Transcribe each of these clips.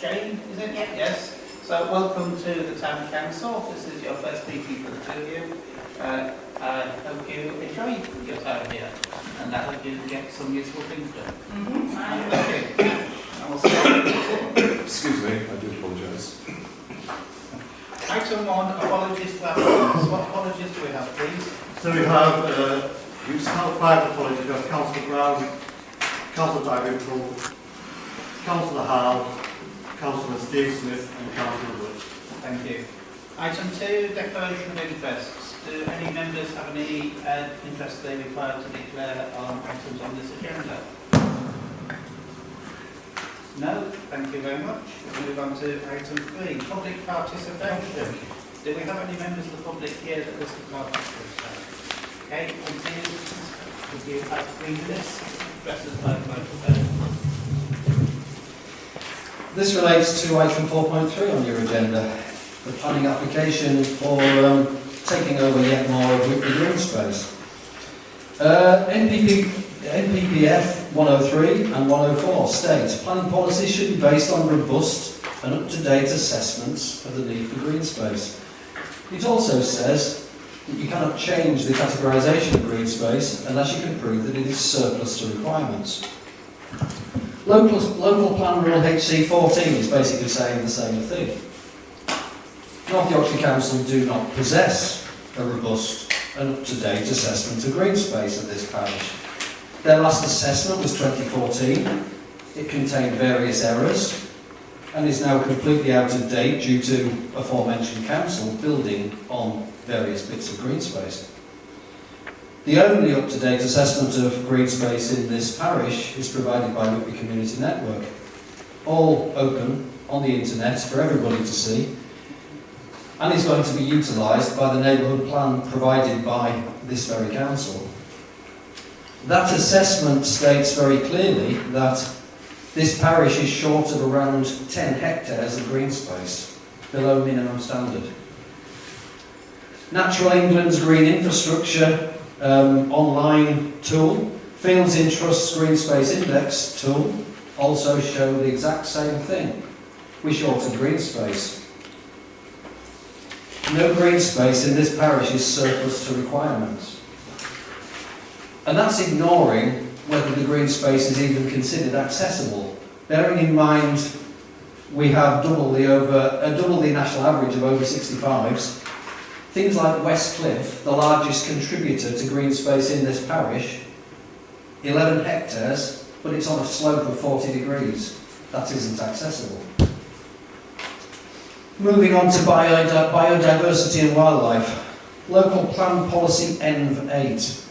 Jane, is it? Yeah. Yes. So welcome to the Town Council. This is your first meeting for the two of you. I hope you enjoy your time here and I hope you get some useful things done. Thank you. And we'll start. Excuse me, I do apologise. Item 1, apologies to applicants. What apologies do we have, please? So we have, you have 5 apologies. We have Councillor Brown, Councillor Dalrymple, Councillor Hall, Councillor Steve Smith and Councillor Wood. Thank you. Item 2, declaration of interests. Do any members have any interest they require to declare on items on this agenda? No? Thank you very much. We'll move on to item 3, public participation. Do we have any members of the public here that wish to participate? Okay, continue. Would you like to read this? Addresses by the microphone. This relates to item 4.3 on your agenda, the planning application for taking over yet more of Whitby green space. NPPF 103 and 104 states planning policy should be based on robust and up-to-date assessments of the need for green space. It also says that you cannot change the categorisation of green space unless you can prove that it is surplus to requirements. Local Plan Rule HC 14 is basically saying the same thing. North Yorkshire Council do not possess a robust and up-to-date assessment of green space at this parish. Their last assessment was 2014. It contained various errors and is now completely out of date due to aforementioned council building on various bits of green space. The only up-to-date assessment of green space in this parish is provided by Whitby Community Network, all open on the internet for everybody to see, and is going to be utilised by the neighbourhood plan provided by this very council. That assessment states very clearly that this parish is short of around 10 hectares of green space, below minimum standard. Natural England's Green Infrastructure online tool, Fields in Trust's Green Space Index tool, also show the exact same thing. We're short of green space. No green space in this parish is surplus to requirements. And that's ignoring whether the green space is even considered accessible. Bearing in mind we have double the national average of over 65s. Things like West Cliff, the largest contributor to green space in this parish, 11 hectares, but it's on a slope of 40 degrees. That isn't accessible. Moving on to biodiversity and wildlife. Local Plan Policy ENV8.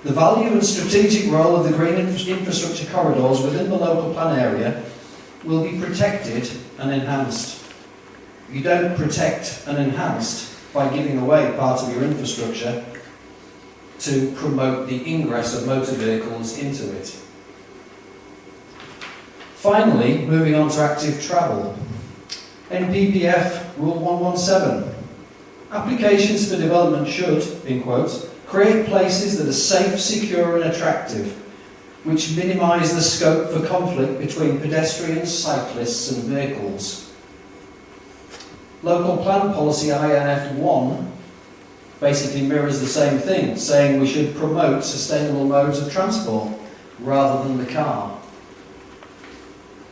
The value and strategic role of the green infrastructure corridors within the local plan area will be protected and enhanced. You don't protect and enhance by giving away part of your infrastructure to promote the ingress of motor vehicles into it. Finally, moving on to active travel. NPPF Rule 117. Applications for development should, in quotes, create places that are safe, secure and attractive, which minimise the scope for conflict between pedestrians, cyclists and vehicles. Local Plan Policy INF 1 basically mirrors the same thing, saying we should promote sustainable modes of transport rather than the car.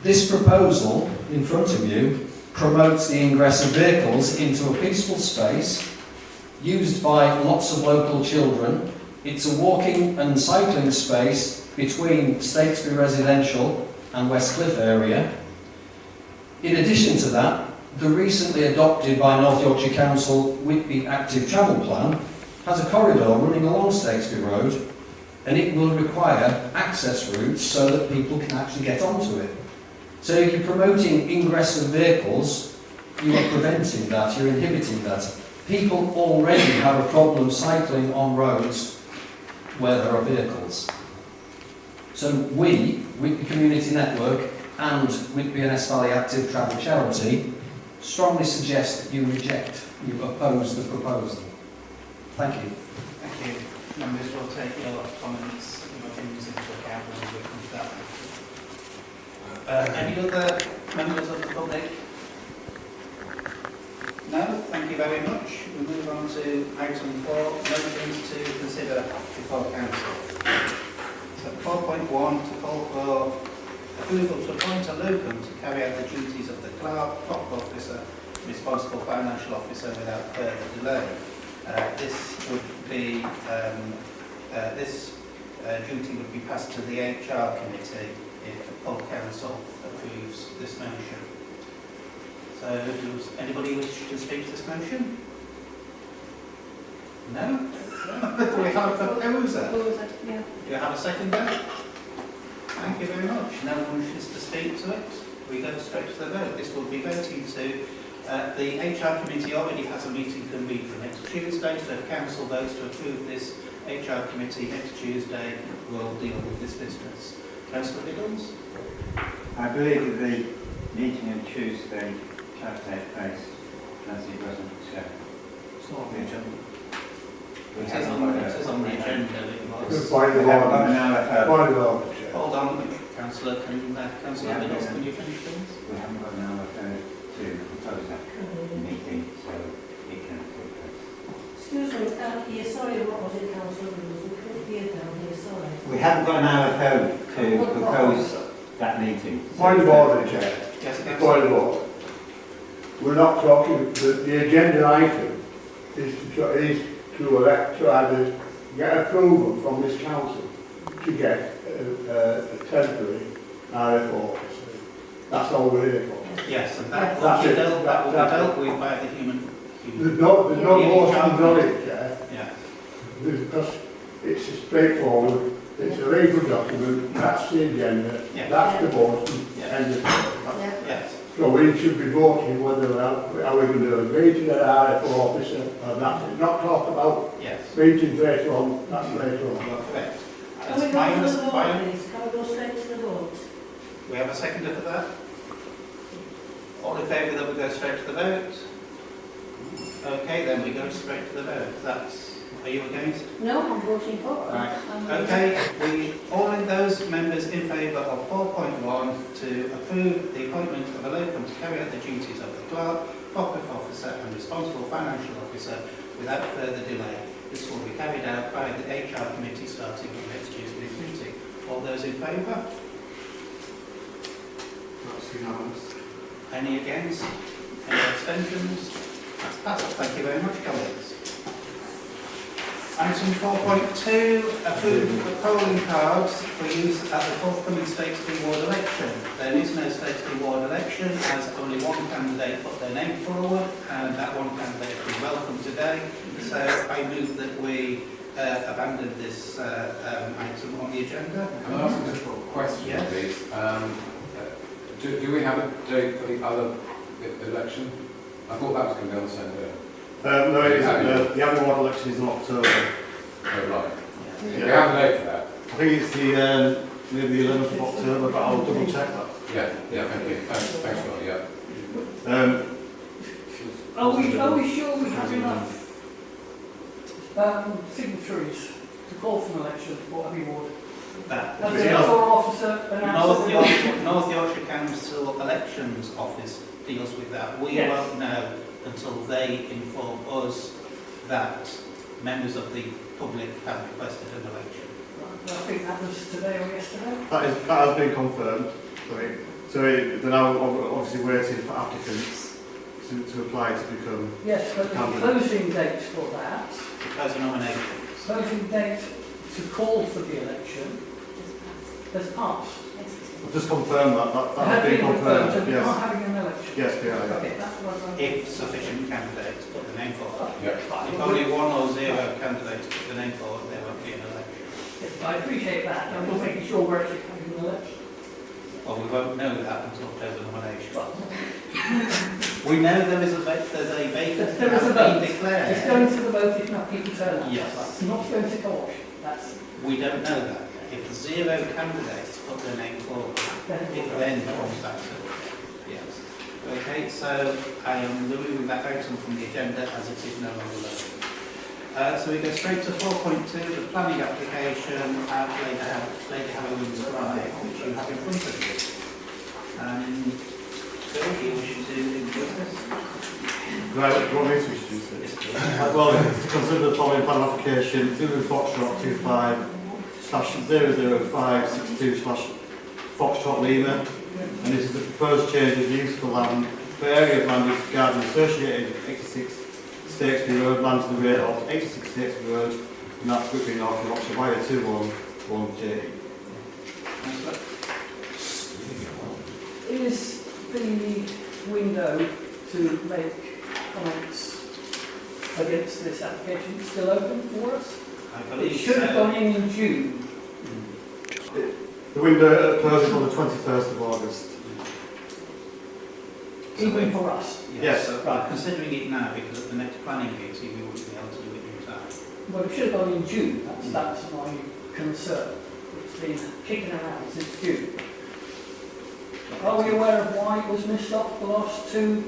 This proposal in front of you promotes the ingress of vehicles into a peaceful space used by lots of local children. It's a walking and cycling space between Statesby Residential and West Cliff area. In addition to that, the recently adopted by North Yorkshire Council Whitby Active Travel Plan has a corridor running along Statesby Road, and it will require access routes so that people can actually get onto it. So if you're promoting ingress of vehicles, you are preventing that, you're inhibiting that. People already have a problem cycling on roads where there are vehicles. So we, Whitby Community Network and Whitby and S Valley Active Travel Charity, strongly suggest that you oppose the proposal. Thank you. Thank you. Members will take your comments and opinions into account when we come to that. Any other members of the public? No? Thank you very much. We move on to item 4, motions to consider before council. So 4.1, to call for approval to appoint a locum to carry out the duties of the clerk, prop officer, responsible financial officer without further delay. This duty would be passed to the HR committee if the full council approves this motion. So, does anybody wish to speak to this motion? No? Do we have a proposer? Yeah. Do you have a seconder? Thank you very much. No one wishes to speak to it. We go straight to the vote. This will be voting to. The HR committee already has a meeting convened for next Tuesday, so if council votes to approve this HR committee next Tuesday, will deal with this business. Councillor Biddles? I believe that the meeting on Tuesday shall take place as it wasn't said. It's not on the agenda. It is on the agenda. It was. Point of We haven't got an order. hour Point of order, Chair. Hold on, Councillor. Councillor Yeah, Biddles, yeah. can you finish, please? We haven't got an hour to propose that meeting, so it can take place. Excuse me, yeah, sorry, what was it, Councillor Williams? We couldn't hear down here, sorry. We haven't got an hour to propose that meeting. Point of order, Chair. Yes, Point of order. We're not talking, the agenda item is to elect, to either get approval from this council to get a temporary RFO officer. That's all we're here for. Yes, and that That's will it. be dealt That's with by the human. There's no motions on it, Chair. Yeah. Because it's straightforward, it's a legal document, that's the agenda, Yeah. that's the motion, Yeah. end of story. Yeah. Yes. So we should be voting whether are we going to agree to get an RFO officer or not. Not talk about Yes. meetings later on, that's later on. You are correct. Can we It's go my to the vote, understanding. please? Can we go straight to the vote? We have a seconder for that? All in favour that we go straight to the vote? Okay, then we go straight to the vote. Are you against? No, I'm voting for. Right. Okay, all in those members in favour of 4.1 to approve the appointment of a locum to carry out the duties of the clerk, property officer and responsible financial officer without further delay. This will be carried out by the HR committee starting on next Tuesday's meeting. All those in favour? That's unanimous. Any against? Any abstentions? That's passed. Thank you very much, colleagues. Item 4.2, approve the polling cards for use at the forthcoming Statesby ward election. There is no Statesby ward election as only one candidate put their name forward and that one candidate is welcome today. So I move that we abandon this item on the agenda. Can I ask a difficult question, Yes. please? Do we have a date for the other election? I thought that was going to be on the same day. No, it isn't. The other ward election is in October. Oh, right. Yeah. We have a date for that? I think it's the maybe the 11th of October, but I'll double check that. Yeah, thank you. Thanks for that, yeah. Are we sure we have enough signatories to call for an election for Abbey Ward? That. Has the other officer announced North Yorkshire Council Elections Office deals with that. We Yes. won't know until they inform us that members of the public have requested an election. I think that was today or yesterday. That has been confirmed. So they're now obviously waiting for applicants to apply to become. Yes, but the Candidate. closing date for that, Propose a nomination. closing date to call for the election has passed. I've just confirmed that has Has been confirmed. so we are Yes, having an election. yes, we are. Yeah. Okay, that's what I'm... If sufficient candidates put the name forward. Yeah. If only one or zero candidates put the name forward, there won't be an election. Yes, I appreciate that. I'm just making sure we're actually having an election. Well, we won't know that until October nomination. We know there's a vacancy There is a has vote. been declared. It's going to the vote if enough people turn up. Yes. It's not going to co-option. That's... We don't know that. If zero candidates put their name forward, it then comes back to yes. Okay, so I am removing that item from the agenda as it is no longer relevant. So we go straight to 4.2, the planning application at Lady Hammond's Drive, which you have in front of you. So, do you wish to introduce this? Right, do you want me to introduce it? Well, it's to consider the following plan application, Zulu Foxtrot 25/00562/Foxtrot Lima, and this is the proposed change of use for land, for area of land is regarding associated with 86 Stakesby Road, land to the rear of 86 Stakesby Road, and that's Whitby North Yorkshire via 211J. Is the window to make comments against this application still open for us? I It believe should have so. gone in June. The window closes on the 21st of August. Even for us. Yes. So we're considering it now because at the next planning meeting we wouldn't be able to do it in time. Well, it should have gone in June. That's my concern. It's been kicking around since June. Are we aware of why it was missed off the last two?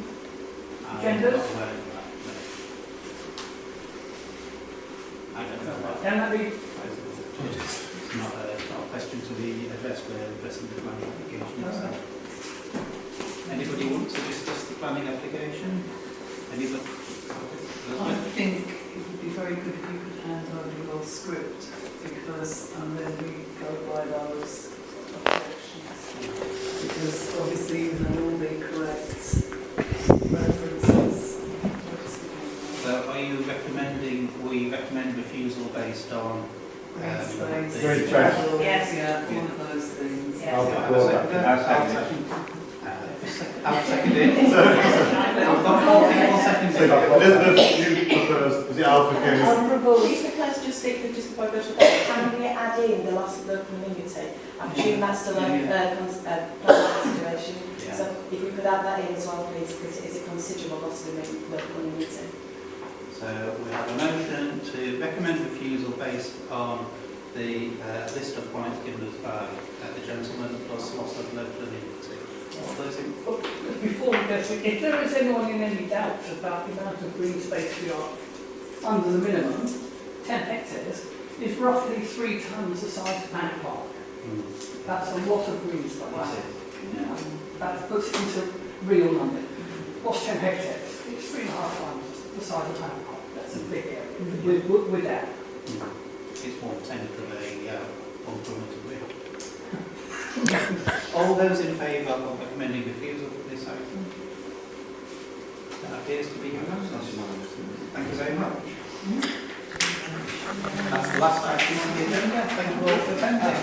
Genders? I'm not aware of that, no. I don't know that. Can that be? It's not a question to be addressed, we're addressing the planning application itself. Anybody want to discuss the planning application? Anybody? I think it would be very good if you could hand over your script, because then we go by those objections. Because obviously you have all the correct references. So are you recommending, will you recommend refusal based on? Green space, Green space. travels, Yes. yeah, one of those things. Yes. I'll propose that. I'll second it. I've got 4 people seconding it. Elizabeth, you propose, is it Alpha Case? Is the place just before I go to that, can we add in the loss of local immunity? I presume that's still a plan consideration. Yeah. So if you could add that in as well, please, because it is a considerable loss of local immunity. So we have a motion to recommend refusal based on the list of points given us by the gentleman plus loss of local immunity. All those in? Before we go through, if there is anyone in any doubt about the amount of green space we are under the minimum, 10 hectares is roughly 3 times the size of Manor Park. That's a lot of green space. That puts it into real number. What's 10 hectares? It's 3.5 times the size of Manor Park. That's a big area. With that. It's 1/10 of a 1 kilometre real. All those in favour of recommending refusal for this item? That appears to be unanimous. Thank you very much. That's the last item on the agenda. Thank you all for attending.